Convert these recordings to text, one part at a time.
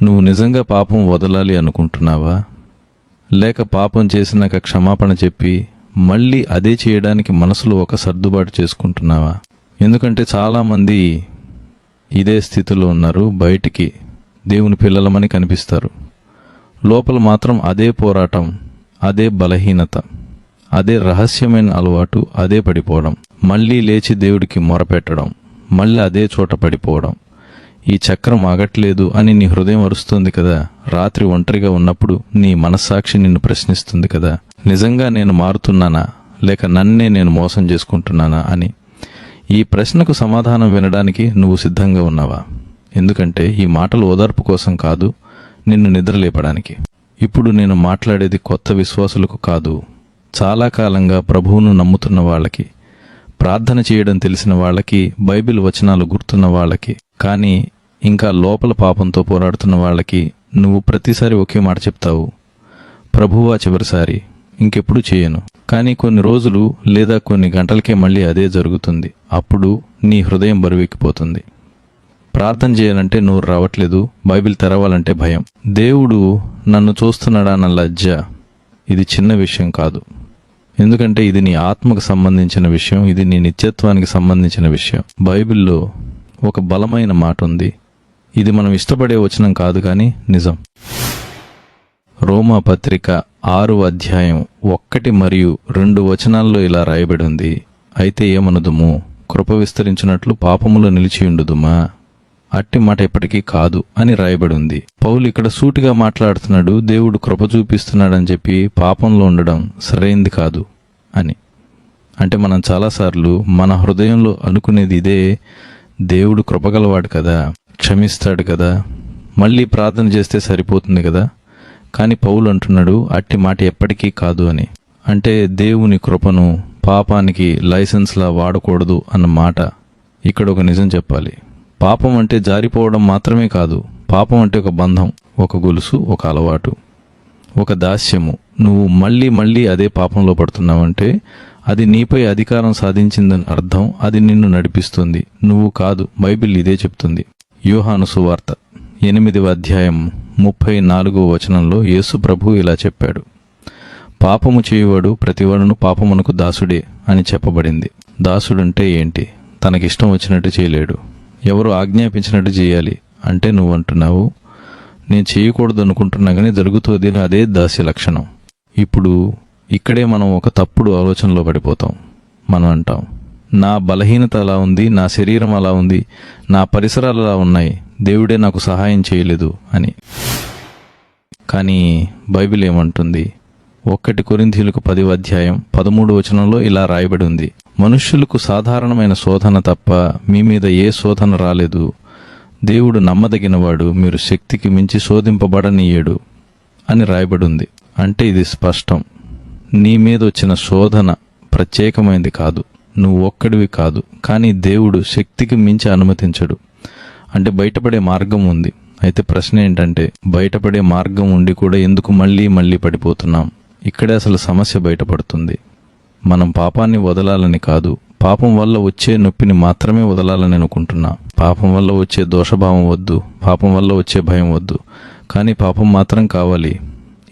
నువ్వు నిజంగా పాపం వదలాలి అనుకుంటున్నావా? లేక పాపం చేసినాక క్షమాపణ చెప్పి మళ్ళీ అదే చేయడానికి మనసులో ఒక సర్దుబాటు చేసుకుంటున్నావా? ఎందుకంటే చాలామంది ఇదే స్థితిలో ఉన్నారు. బయటికి దేవుని పిల్లలమని కనిపిస్తారు, లోపల మాత్రం అదే పోరాటం, అదే బలహీనత, అదే రహస్యమైన అలవాటు, అదే పడిపోవడం, మళ్ళీ లేచి దేవుడికి మొరపెట్టడం, మళ్ళీ అదే చోట పడిపోవడం. ఈ చక్రం ఆగట్లేదు అని నీ హృదయం అరుస్తుంది కదా. రాత్రి ఒంటరిగా ఉన్నప్పుడు నీ మనస్సాక్షి నిన్ను ప్రశ్నిస్తుంది కదా, నిజంగా నేను మారుతున్నానా లేక నన్నే నేను మోసం చేసుకుంటున్నానా అని. ఈ ప్రశ్నకు సమాధానం వినడానికి నువ్వు సిద్ధంగా ఉన్నావా? ఎందుకంటే ఈ మాటలు ఓదార్పు కోసం కాదు, నిన్ను నిద్రలేపడానికి. ఇప్పుడు నేను మాట్లాడేది కొత్త విశ్వాసులకు కాదు, చాలా కాలంగా ప్రభువును నమ్ముతున్న వాళ్ళకి, ప్రార్థన చేయడం తెలిసిన వాళ్ళకి, బైబిల్ వచనాలు గుర్తున్న వాళ్ళకి, కానీ ఇంకా లోపల పాపంతో పోరాడుతున్న వాళ్ళకి నువ్వు ప్రతిసారి ఒకే మాట చెప్తావు, ప్రభువా చివరిసారి, ఇంకెప్పుడు చేయను. కానీ కొన్ని రోజులు లేదా కొన్ని గంటలకే మళ్ళీ అదే జరుగుతుంది. అప్పుడు నీ హృదయం బరువెక్కిపోతుంది. ప్రార్థన చేయాలంటే నోరు రావట్లేదు, బైబిల్ తెరవాలంటే భయం. దేవుడు నన్ను చూస్తున్నాడా అన్న లజ్జ. ఇది చిన్న విషయం కాదు, ఎందుకంటే ఇది నీ ఆత్మకు సంబంధించిన విషయం, ఇది నీ నిత్యత్వానికి సంబంధించిన విషయం. బైబిల్లో ఒక బలమైన మాట ఉంది, ఇది మనం ఇష్టపడే వచనం కాదు కానీ నిజం. రోమా పత్రిక 6వ అధ్యాయం 1 మరియు 2 వచనాల్లో ఇలా రాయబడి ఉంది, అయితే ఏమనుదుము, కృప విస్తరించినట్లు పాపములో నిలిచియుండుదుమా? అట్టి మాట ఎప్పటికీ కాదు అని రాయబడి ఉంది. పౌలు ఇక్కడ సూటిగా మాట్లాడుతున్నాడు, దేవుడు కృప చూపిస్తున్నాడని చెప్పి పాపంలో ఉండడం సరైంది కాదు అని. అంటే మనం చాలాసార్లు మన హృదయంలో అనుకునేది ఇదే, దేవుడు కృపగలవాడు కదా, క్షమిస్తాడు కదా, మళ్ళీ ప్రార్థన చేస్తే సరిపోతుంది కదా. కానీ పౌలు అంటున్నాడు అట్టి మాట ఎప్పటికీ కాదు అని. అంటే దేవుని కృపను పాపానికి లైసెన్స్లా వాడకూడదు అన్న మాట. ఇక్కడ ఒక నిజం చెప్పాలి, పాపం అంటే జారిపోవడం మాత్రమే కాదు, పాపం అంటే ఒక బంధం, ఒక గొలుసు, ఒక అలవాటు, ఒక దాస్యము. నువ్వు మళ్ళీ మళ్ళీ అదే పాపంలో పడుతున్నావంటే అది నీపై అధికారం సాధించిందని అర్థం, అది నిన్ను నడిపిస్తుంది, నువ్వు కాదు. బైబిల్ ఇదే చెప్తుంది. యోహాను సువార్త 8వ అధ్యాయం 34వ వచనంలో యేసు ప్రభు ఇలా చెప్పాడు, పాపము చేయువాడు ప్రతివాడును పాపమునకు దాసుడే అని చెప్పబడింది. దాసుడంటే ఏంటి? తనకిష్టం వచ్చినట్టు చేయలేడు, ఎవరు ఆజ్ఞాపించినట్టు చేయాలి. అంటే నువ్వు అంటున్నావు నేను చేయకూడదు అనుకుంటున్నా కానీ జరుగుతుంది, అదే దాస్య లక్షణం. ఇప్పుడు ఇక్కడే మనం ఒక తప్పుడు ఆలోచనలో పడిపోతాం. మనం అంటాం, నా బలహీనత అలా ఉంది, నా శరీరం అలా ఉంది, నా పరిసరాలు అలా ఉన్నాయి, దేవుడే నాకు సహాయం చేయలేదు అని. కానీ బైబిల్ ఏమంటుంది? 1 కొరింథీయులకు 10వ అధ్యాయం 13వ వచనంలో ఇలా రాయబడి ఉంది, మనుష్యులకు సాధారణమైన శోధన తప్ప మీ మీద ఏ శోధన రాలేదు, దేవుడు నమ్మదగినవాడు, మీరు శక్తికి మించి శోధింపబడనీయడు అని రాయబడి ఉంది. అంటే ఇది స్పష్టం, నీ మీద వచ్చిన శోధన ప్రత్యేకమైనది కాదు, నువ్వు ఒక్కడివి కాదు. కానీ దేవుడు శక్తికి మించి అనుమతించడు. అంటే బయటపడే మార్గం ఉంది. అయితే ప్రశ్న ఏంటంటే, బయటపడే మార్గం ఉండి కూడా ఎందుకు మళ్ళీ మళ్ళీ పడిపోతున్నాం? ఇక్కడే అసలు సమస్య బయటపడుతుంది. మనం పాపాన్ని వదలాలని కాదు, పాపం వల్ల వచ్చే నొప్పిని మాత్రమే వదలాలని అనుకుంటున్నాం. పాపం వల్ల వచ్చే దోషభావం వద్దు, పాపం వల్ల వచ్చే భయం వద్దు, కానీ పాపం మాత్రం కావాలి.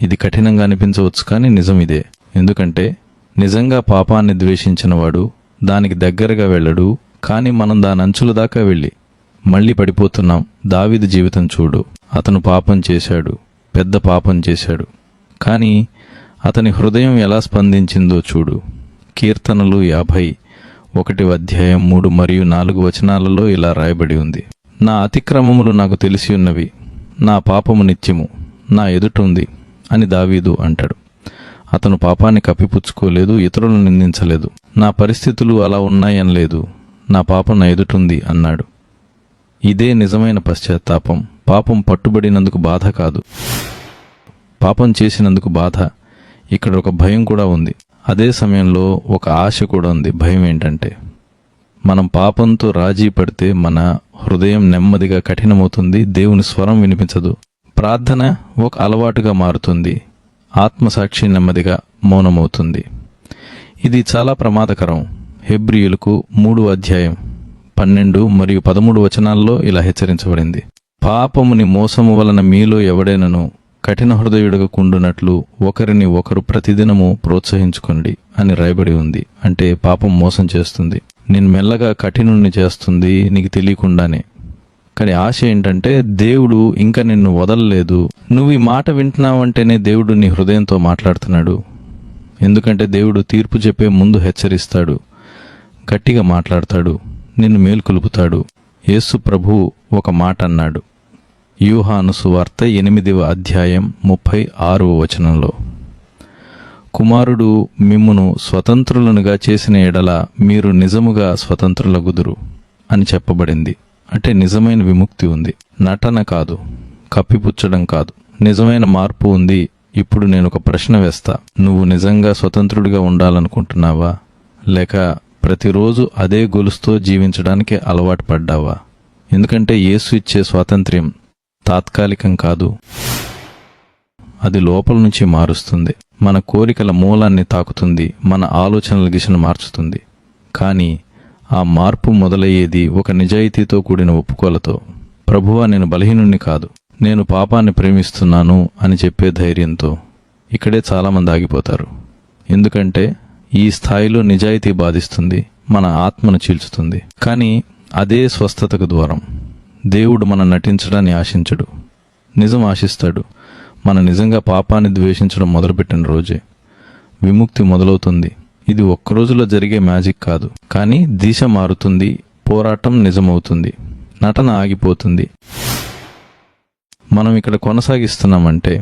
ఇది కఠినంగా అనిపించవచ్చు కానీ నిజం ఇదే. ఎందుకంటే నిజంగా పాపాన్ని ద్వేషించినవాడు దానికి దగ్గరగా వెళ్ళడు, కానీ మనం దాని అంచుల దాకా వెళ్ళి మళ్ళీ పడిపోతున్నాం. దావీదు జీవితం చూడు, అతను పాపం చేశాడు, పెద్ద పాపం చేశాడు, కానీ అతని హృదయం ఎలా స్పందించిందో చూడు. కీర్తనలు 51వ అధ్యాయం 3 మరియు 4 వచనాలలో ఇలా రాయబడి ఉంది, నా అతిక్రమములు నాకు తెలిసి ఉన్నవి, నా పాపము నిత్యము నా ఎదుట ఉంది అని దావీదు అంటాడు. అతను పాపాన్ని కప్పిపుచ్చుకోలేదు, ఇతరులను నిందించలేదు. నా పరిస్థితులు అలా ఉన్నాయనలేదు, నా పాపం నా ఎదుటుంది అన్నాడు. ఇదే నిజమైన పశ్చాత్తాపం. పాపం పట్టుబడినందుకు బాధ కాదు, పాపం చేసినందుకు బాధ. ఇక్కడ ఒక భయం కూడా ఉంది, అదే సమయంలో ఒక ఆశ కూడా ఉంది. భయం ఏంటంటే, మనం పాపంతో రాజీ పడితే మన హృదయం నెమ్మదిగా కఠినమవుతుంది, దేవుని స్వరం వినిపించదు, ప్రార్థన ఒక అలవాటుగా మారుతుంది, ఆత్మసాక్షి నెమ్మదిగా మౌనమవుతుంది. ఇది చాలా ప్రమాదకరం. హెబ్రీయులకు 3వ అధ్యాయం 12 మరియు 13 వచనాల్లో ఇలా హెచ్చరించబడింది, పాపముని మోసము వలన మీలో ఎవడైనను కఠిన హృదయుడుగా కుండునట్లు ఒకరిని ఒకరు ప్రతిదినము ప్రోత్సహించుకోండి అని రాయబడి ఉంది. అంటే పాపం మోసం చేస్తుంది, నేను మెల్లగా కఠినుణ్ణి చేస్తుంది నీకు తెలియకుండానే. కానీ ఆశ ఏంటంటే దేవుడు ఇంకా నిన్ను వదలలేదు. నువ్వు ఈ మాట వింటున్నావంటేనే దేవుడు నీ హృదయంతో మాట్లాడుతున్నాడు. ఎందుకంటే దేవుడు తీర్పు చెప్పే ముందు హెచ్చరిస్తాడు, గట్టిగా మాట్లాడతాడు, నిన్ను మేల్కొలుపుతాడు. యేసు ప్రభువు ఒక మాట అన్నాడు, యోహాను సువార్త 8వ అధ్యాయం 36వ వచనంలో, కుమారుడు మిమ్మును స్వతంత్రులనుగా చేసిన ఎడల మీరు నిజముగా స్వతంత్రులగుదురు అని చెప్పబడింది. అంటే నిజమైన విముక్తి ఉంది, నటన కాదు, కప్పిపుచ్చడం కాదు, నిజమైన మార్పు ఉంది. ఇప్పుడు నేను ఒక ప్రశ్న వేస్తా, నువ్వు నిజంగా స్వతంత్రుడిగా ఉండాలనుకుంటున్నావా, లేక ప్రతిరోజు అదే గొలుసుతో జీవించడానికి అలవాటు పడ్డావా? ఎందుకంటే యేసు ఇచ్చే స్వాతంత్ర్యం తాత్కాలికం కాదు, అది లోపల నుంచి మారుస్తుంది, మన కోరికల మూలాన్ని తాకుతుంది, మన ఆలోచనల దిశను మార్చుతుంది. కానీ ఆ మార్పు మొదలయ్యేది ఒక నిజాయితీతో కూడిన ఒప్పుకోలతో. ప్రభువా, నేను బలహీనుణ్ణి కాదు, నేను పాపాన్ని ప్రేమిస్తున్నాను అని చెప్పే ధైర్యంతో. ఇక్కడే చాలామంది ఆగిపోతారు. ఎందుకంటే ఈ స్థాయిలో నిజాయితీ బాధిస్తుంది, మన ఆత్మను చీల్చుతుంది. కానీ అదే స్వస్థతకు ద్వారం. దేవుడు మనం నటించడాన్ని ఆశించడు, నిజం ఆశిస్తాడు. మనం నిజంగా పాపాన్ని ద్వేషించడం మొదలుపెట్టిన రోజే విముక్తి మొదలవుతుంది. ఇది ఒక్కరోజులో జరిగే మ్యాజిక్ కాదు, కానీ దిశ మారుతుంది, పోరాటం నిజమవుతుంది, నటన ఆగిపోతుంది. మనం ఇక్కడ కొనసాగిస్తున్నామంటే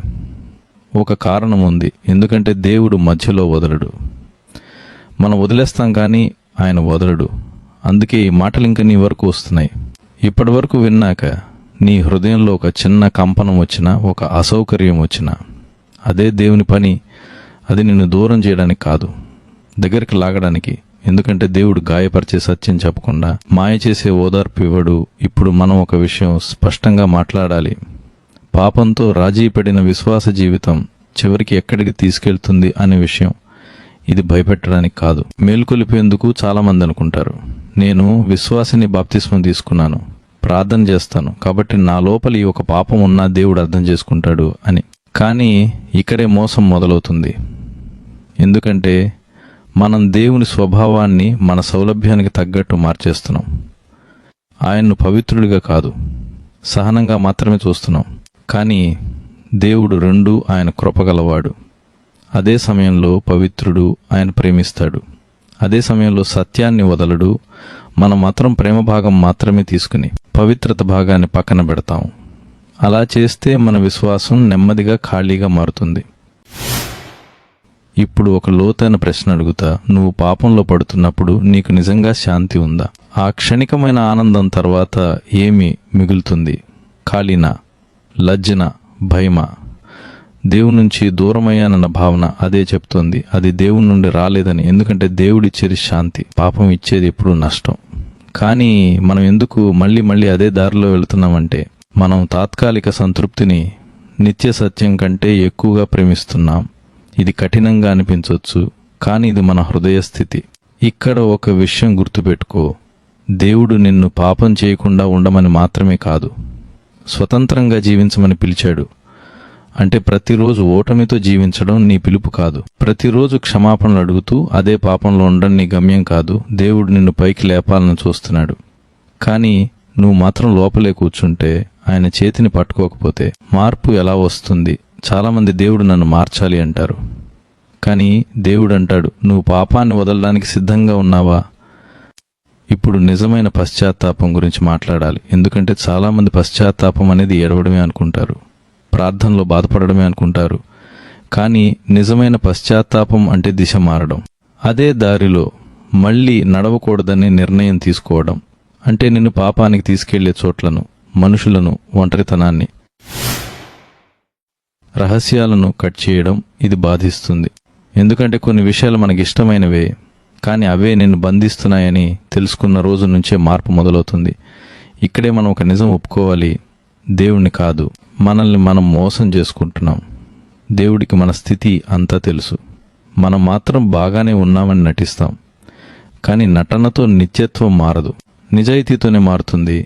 ఒక కారణం ఉంది. ఎందుకంటే దేవుడు మధ్యలో వదలడు. మనం వదిలేస్తాం కానీ ఆయన వదలడు. అందుకే ఈ మాటలు ఇంకా నీ వరకు వస్తున్నాయి. ఇప్పటి వరకు విన్నాక నీ హృదయంలో ఒక చిన్న కంపనం వచ్చినా, ఒక అసౌకర్యం వచ్చినా, అదే దేవుని పని. అది నిన్ను దూరం చేయడానికి కాదు, దగ్గరికి లాగడానికి. ఎందుకంటే దేవుడు గాయపరిచే సత్యం చెప్పకుండా మాయ చేసే ఓదార్పు ఇవ్వడు. ఇప్పుడు మనం ఒక విషయం స్పష్టంగా మాట్లాడాలి. పాపంతో రాజీ పడిన విశ్వాస జీవితం చివరికి ఎక్కడికి తీసుకెళ్తుంది అనే విషయం. ఇది భయపెట్టడానికి కాదు, మేల్కొలిపేందుకు. చాలామంది అనుకుంటారు, నేను విశ్వాసిని, బాప్తిస్మం తీసుకున్నాను, ప్రార్థన చేస్తాను, కాబట్టి నా లోపలి ఒక పాపం ఉన్నా దేవుడు అర్థం చేసుకుంటాడు అని. కానీ ఇక్కడే మోసం మొదలవుతుంది. ఎందుకంటే మనం దేవుని స్వభావాన్ని మన సౌలభ్యానికి తగ్గట్టు మార్చేస్తున్నాం. ఆయన్ను పవిత్రుడిగా కాదు, సహనంగా మాత్రమే చూస్తున్నాం. కానీ దేవుడు రెండూ, ఆయన కృపగలవాడు. అదే సమయంలో పవిత్రుడు, ఆయన ప్రేమిస్తాడు. అదే సమయంలో సత్యాన్ని వదలడు. మనం మాత్రం ప్రేమ భాగం మాత్రమే తీసుకుని పవిత్రత భాగాన్ని పక్కన పెడతాం. అలా చేస్తే మన విశ్వాసం నెమ్మదిగా ఖాళీగా మారుతుంది. ఇప్పుడు ఒక లోతైన ప్రశ్న అడుగుతా. నువ్వు పాపంలో పడుతున్నప్పుడు నీకు నిజంగా శాంతి ఉందా? ఆ క్షణికమైన ఆనందం తర్వాత ఏమి మిగులుతుంది? ఖాళీనా, లజ్జన, భయమా, దేవుని నుంచి దూరమయ్యానన్న భావన? అదే చెప్తోంది, అది దేవుని నుండి రాలేదని. ఎందుకంటే దేవుడిచ్చేది శాంతి, పాపం ఇచ్చేది ఎప్పుడూ నష్టం. కానీ మనం ఎందుకు మళ్ళీ మళ్ళీ అదే దారిలో వెళుతున్నామంటే మనం తాత్కాలిక సంతృప్తిని నిత్య సత్యం కంటే ఎక్కువగా ప్రేమిస్తున్నాం. ఇది కఠినంగా అనిపించవచ్చు, కానీ ఇది మన హృదయ స్థితి. ఇక్కడ ఒక విషయం గుర్తుపెట్టుకో, దేవుడు నిన్ను పాపం చేయకుండా ఉండమని మాత్రమే కాదు, స్వతంత్రంగా జీవించమని పిలిచాడు. అంటే ప్రతిరోజు ఓటమితో జీవించడం నీ పిలుపు కాదు. ప్రతిరోజు క్షమాపణలు అడుగుతూ అదే పాపంలో ఉండడం నీ గమ్యం కాదు. దేవుడు నిన్ను పైకి లేపాలని చూస్తున్నాడు. కానీ నువ్వు మాత్రం లోపలే కూర్చుంటే, ఆయన చేతిని పట్టుకోకపోతే మార్పు ఎలా వస్తుంది? చాలామంది దేవుడు నన్ను మార్చాలి అంటారు. కానీ దేవుడు అంటాడు, నువ్వు పాపాన్ని వదలడానికి సిద్ధంగా ఉన్నావా? ఇప్పుడు నిజమైన పశ్చాత్తాపం గురించి మాట్లాడాలి. ఎందుకంటే చాలామంది పశ్చాత్తాపం అనేది ఏడవడమే అనుకుంటారు, ప్రార్థనలో బాధపడడమే అనుకుంటారు. కానీ నిజమైన పశ్చాత్తాపం అంటే దిశ మారడం, అదే దారిలో మళ్ళీ నడవకూడదనే నిర్ణయం తీసుకోవడం. అంటే నిన్ను పాపానికి తీసుకెళ్లే చోట్లను, మనుషులను, ఒంటరితనాన్ని, రహస్యాలను కట్ చేయడం. ఇది బాధిస్తుంది. ఎందుకంటే కొన్ని విషయాలు మనకిష్టమైనవే, కానీ అవే నిన్ను బంధిస్తున్నాయని తెలుసుకున్న రోజు నుంచే మార్పు మొదలవుతుంది. ఇక్కడే మనం ఒక నిజం ఒప్పుకోవాలి, దేవుణ్ణి కాదు, మనల్ని మనం మోసం చేసుకుంటున్నాం. దేవుడికి మన స్థితి అంతా తెలుసు. మనం మాత్రం బాగానే ఉన్నామని నటిస్తాం. కానీ నటనతో నిత్యత్వం మారదు, నిజాయితీతోనే మారుతుంది.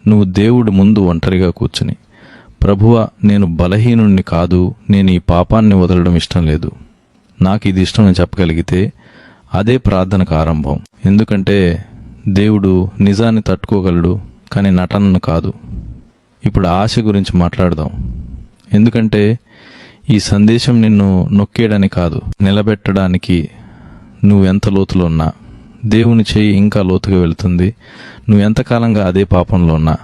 నువ్వు దేవుడి ముందు ఒంటరిగా కూర్చుని, ప్రభువా, నేను బలహీనుణ్ణి కాదు, నేను ఈ పాపాన్ని వదలడం ఇష్టం లేదు, నాకు ఇది ఇష్టం అని చెప్పగలిగితే అదే ప్రార్థనకు ఆరంభం. ఎందుకంటే దేవుడు నిజాన్ని తట్టుకోగలడు, కానీ నటనను కాదు. ఇప్పుడు ఆశ గురించి మాట్లాడదాం. ఎందుకంటే ఈ సందేశం నిన్ను నొక్కేయడానికి కాదు, నిలబెట్టడానికి. నువ్వెంత లోతులో ఉన్నా దేవుని చేయి ఇంకా లోతుగా వెళుతుంది. నువ్వెంతకాలంగా అదే పాపంలో ఉన్నా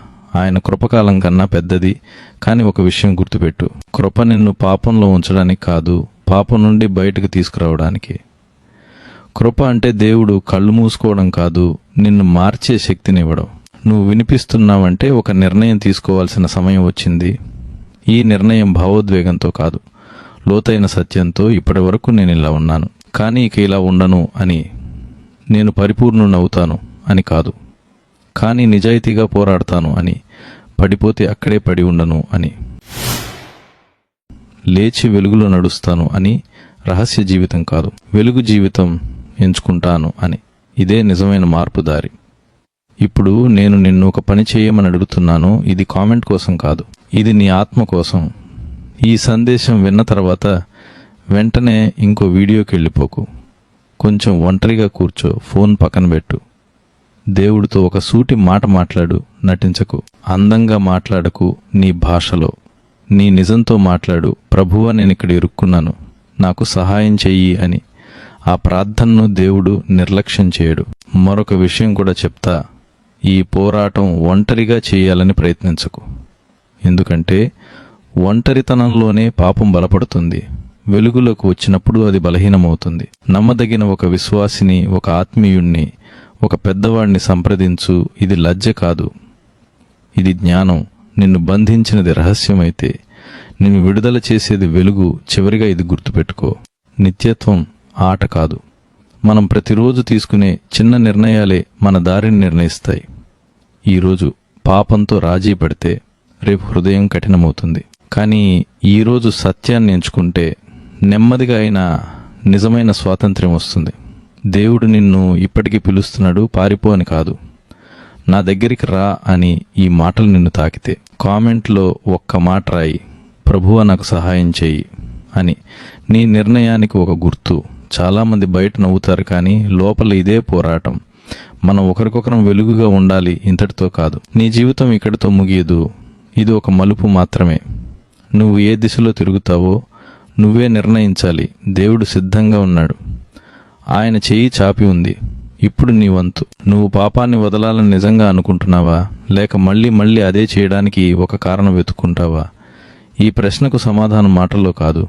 ఆయన కృపకాలం కన్నా పెద్దది. కానీ ఒక విషయం గుర్తుపెట్టు, కృప నిన్ను పాపంలో ఉంచడానికి కాదు, పాపం నుండి బయటకు తీసుకురావడానికి. కృప అంటే దేవుడు కళ్ళు మూసుకోవడం కాదు, నిన్ను మార్చే శక్తినివ్వడం. నువ్వు వినిపిస్తున్నావంటే ఒక నిర్ణయం తీసుకోవాల్సిన సమయం వచ్చింది. ఈ నిర్ణయం భావోద్వేగంతో కాదు, లోతైన సత్యంతో. ఇప్పటి వరకు నేను ఇలా ఉన్నాను, కానీ ఇక ఇలా ఉండను అని, నేను పరిపూర్ణునవుతాను అని కాదు, కానీ నిజాయితీగా పోరాడతాను అని, పడిపోతే అక్కడే పడి ఉండను అని, లేచి వెలుగులో నడుస్తాను అని. రహస్య జీవితం కాదు, వెలుగు జీవితం ఎంచుకుంటాను అని. ఇదే నిజమైన మార్పు దారి. ఇప్పుడు నేను నిన్ను ఒక పని చేయమని అడుగుతున్నాను. ఇది కామెంట్ కోసం కాదు, ఇది నీ ఆత్మ కోసం. ఈ సందేశం విన్న తర్వాత వెంటనే ఇంకో వీడియోకి వెళ్ళిపోకు. కొంచెం ఒంటరిగా కూర్చో, ఫోన్ పక్కన పెట్టు. దేవుడితో ఒక సూటి మాట మాట్లాడు, నటించకు. అందంగా మాట్లాడకు, నీ భాషలో, నీ నిజంతో మాట్లాడు. ప్రభువా, నేను ఇక్కడ ఇరుక్కున్నాను, నాకు సహాయం చెయ్యి అని. ఆ ప్రార్థనను దేవుడు నిర్లక్ష్యం చేయడు. మరొక విషయం కూడా చెప్తా, ఈ పోరాటం ఒంటరిగా చేయాలని ప్రయత్నించకు. ఎందుకంటే ఒంటరితనంలోనే పాపం బలపడుతుంది. వెలుగులోకి వచ్చినప్పుడు అది బలహీనమవుతుంది. నమ్మదగిన ఒక విశ్వాసిని, ఒక ఆత్మీయుణ్ణి, ఒక పెద్దవాడిని సంప్రదించు. ఇది లజ్జ కాదు, ఇది జ్ఞానం. నిన్ను బంధించినది రహస్యమైతే నిన్ను విడుదల చేసేది వెలుగు. చివరిగా ఇది గుర్తుపెట్టుకో, నిత్యత్వం ఆట కాదు. మనం ప్రతిరోజు తీసుకునే చిన్న నిర్ణయాలే మన దారిని నిర్ణయిస్తాయి. ఈరోజు పాపంతో రాజీ పడితే రేపు హృదయం కఠినమవుతుంది. కానీ ఈరోజు సత్యాన్ని ఎంచుకుంటే నెమ్మదిగా అయినా నిజమైన స్వాతంత్ర్యం వస్తుంది. దేవుడు నిన్ను ఇప్పటికీ పిలుస్తున్నాడు, పారిపో అని కాదు, నా దగ్గరికి రా అని. ఈ మాటలు నిన్ను తాకితే కామెంట్లో ఒక్క మాట రాయి, ప్రభువా నాకు సహాయం చెయ్యి అని. నీ నిర్ణయానికి ఒక గుర్తు. చాలామంది బయట నవ్వుతారు, కానీ లోపల ఇదే పోరాటం. మనం ఒకరికొకరం వెలుగుగా ఉండాలి, ఇంతటితో కాదు. నీ జీవితం ఇక్కడితో ముగియదు, ఇది ఒక మలుపు మాత్రమే. నువ్వు ఏ దిశలో తిరుగుతావో నువ్వే నిర్ణయించాలి. దేవుడు సిద్ధంగా ఉన్నాడు, ఆయన చెయ్యి చాపి ఉంది. ఇప్పుడు నీ వంతు. నువ్వు పాపాన్ని వదలాలని నిజంగా అనుకుంటున్నావా, లేక మళ్ళీ మళ్ళీ అదే చేయడానికి ఒక కారణం వెతుక్కుంటావా? ఈ ప్రశ్నకు సమాధానం మాటల్లో కాదు,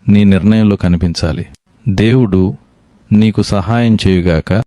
నీ నిర్ణయంలో కనిపించాలి. దేవుడు నీకు సహాయం చేయుగాక.